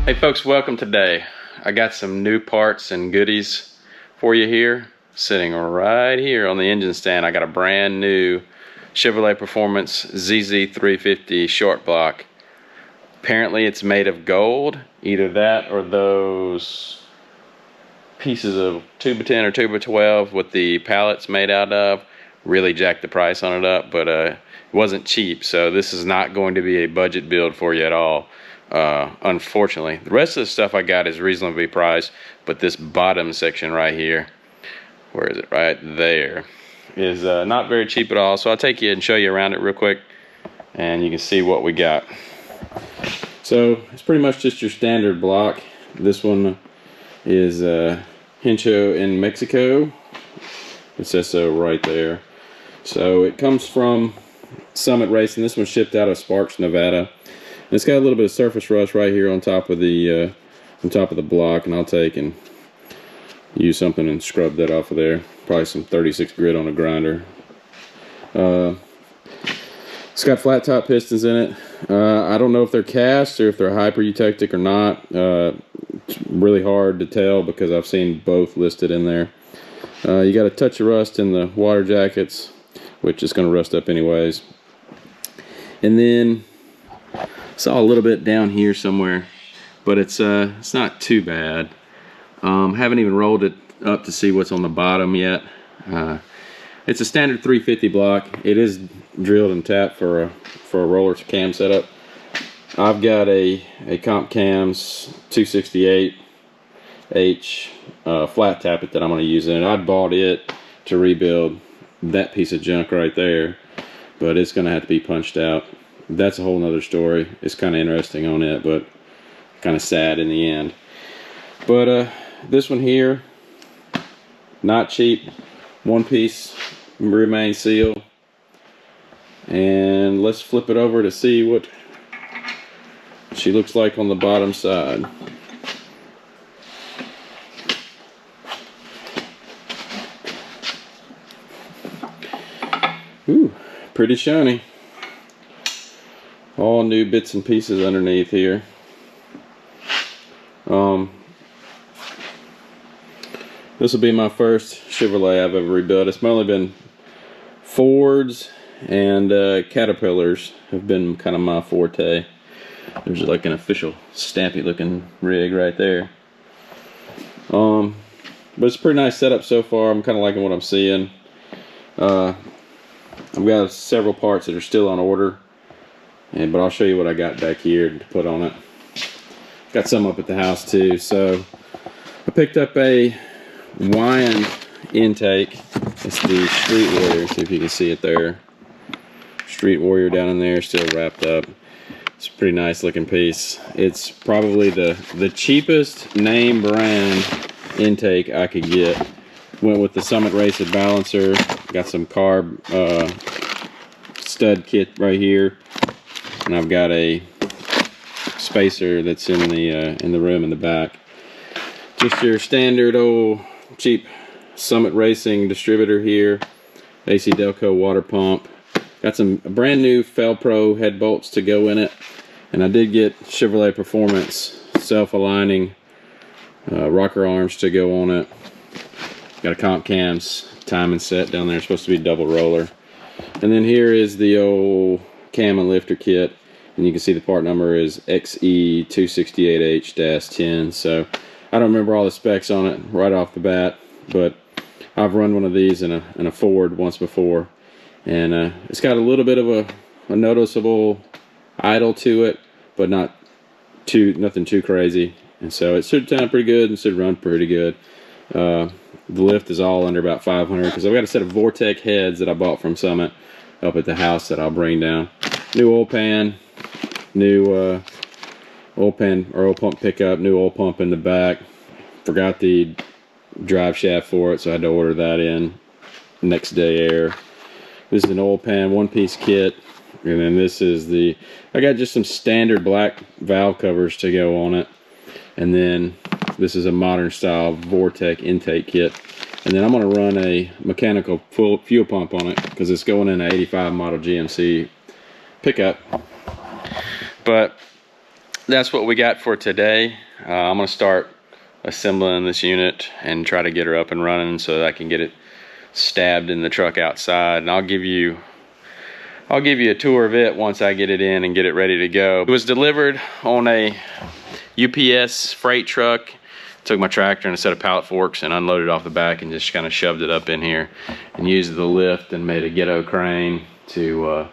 Hey folks, welcome today. I got some new parts and goodies for you here, sitting right here on the engine stand. I got a brand new Chevrolet Performance ZZ350 short block. Apparently it's made of gold, either that or those pieces of 2x10 or 2x12 with the pallets made out of. Really jacked the price on it up, but it wasn't cheap, so this is not going to be a budget build for you at all. Unfortunately, the rest of the stuff I got is reasonably priced, but this bottom section right here, where is it? Right there, is not very cheap at all. So I'll take you and show you around it real quick, and you can see what we got. So it's pretty much just your standard block. This one is Hincho in Mexico. It says so right there. So it comes from Summit Racing. This one's shipped out of Sparks, Nevada. And it's got a little bit of surface rust right here on top of the block, and I'll take and use something and scrub that off of there. Probably some 36 grit on a grinder. It's got flat top pistons in it. I don't know if they're cast or if they're hyper eutectic or not. It's really hard to tell because I've seen both listed in there. You got a touch of rust in the water jackets, which is going to rust up anyways. And then saw a little bit down here somewhere, but it's not too bad. Haven't even rolled it up to see what's on the bottom yet. It's a standard 350 block. It is drilled and tapped for a roller cam setup. I've got a Comp Cams 268H flat tappet that I'm going to use in it. I bought it to rebuild that piece of junk right there, but it's going to have to be punched out. That's a whole nother story. It's kind of interesting on it, but kind of sad in the end. But this one here, not cheap. One piece remains sealed. And let's flip it over to see what she looks like on the bottom side. Ooh, pretty shiny. All new bits and pieces underneath here. This will be my first Chevrolet I've ever rebuilt. It's mainly been Fords and Caterpillars have been kind of my forte. There's like an official stampy looking rig right there. But it's a pretty nice setup so far. I'm kind of liking what I'm seeing. I've got several parts that are still on order. But I'll show you what I got back here to put on it. Got some up at the house too. So I picked up a wind intake. It's the Street Warrior. See if you can see it there. Street Warrior down in there, still wrapped up. It's a pretty nice looking piece. It's probably the cheapest name brand intake I could get. Went with the Summit Racing balancer. Got some carb stud kit right here. And I've got a spacer that's in the room in the back. Just your standard old cheap Summit Racing distributor here. AC Delco water pump. Got some brand new Felpro head bolts to go in it. And I did get Chevrolet Performance self-aligning rocker arms to go on it. Got a Comp Cams timing set down there. It's supposed to be double roller. And then here is the old cam and lifter kit, and you can see the part number is XE268H-10. So I don't remember all the specs on it right off the bat, but I've run one of these in a Ford once before, and it's got a little bit of a noticeable idle to it, but nothing too crazy. And so it should sound pretty good and should run pretty good. The lift is all under about 500 because I've got a set of Vortec heads that I bought from Summit up at the house that I'll bring down. New oil pan, new oil pan or oil pump pickup, new oil pump in the back. Forgot the drive shaft for it, so I had to order that in next day air. This is an oil pan one piece kit, and then this is I got just some standard black valve covers to go on it, and then this is a modern style Vortec intake kit. And then I'm going to run a mechanical fuel pump on it because it's going in an 85 model GMC pickup. But that's what we got for today. I'm gonna start assembling this unit and try to get her up and running so that I can get it stabbed in the truck outside, and I'll give you a tour of it once I get it in and get it ready to go. It was delivered on a UPS freight truck. Took my tractor and a set of pallet forks and unloaded off the back and just kind of shoved it up in here and used the lift and made a ghetto crane to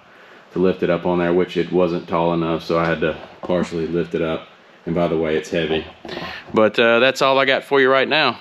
lift it up on there, which it wasn't tall enough, so I had to partially lift it up. And by the way, it's heavy. But that's all I got for you right now.